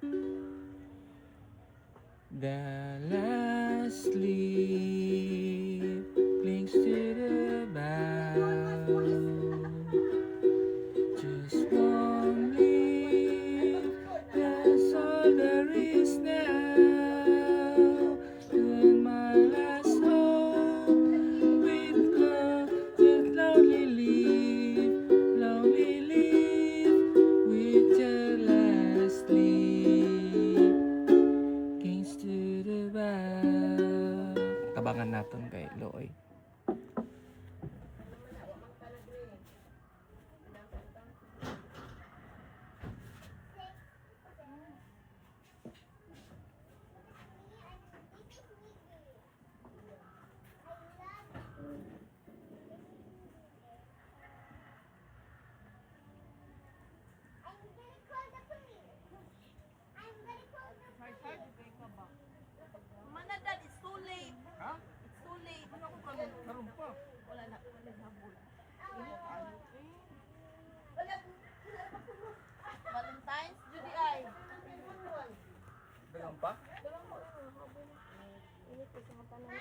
The last leaf clings to the bough. Just one leaf, that's all there is now. And my last hope with love, that lonely leaf, with your last leaf clings to the bough. Tabangan natin kay Loy. Manadad, it's too late. Ha? It's too late. Ano ko karon? Karon pa. Wala na, wala na habol. Valentine's, Judy ay. Dagang pa? Ini po sa panahon.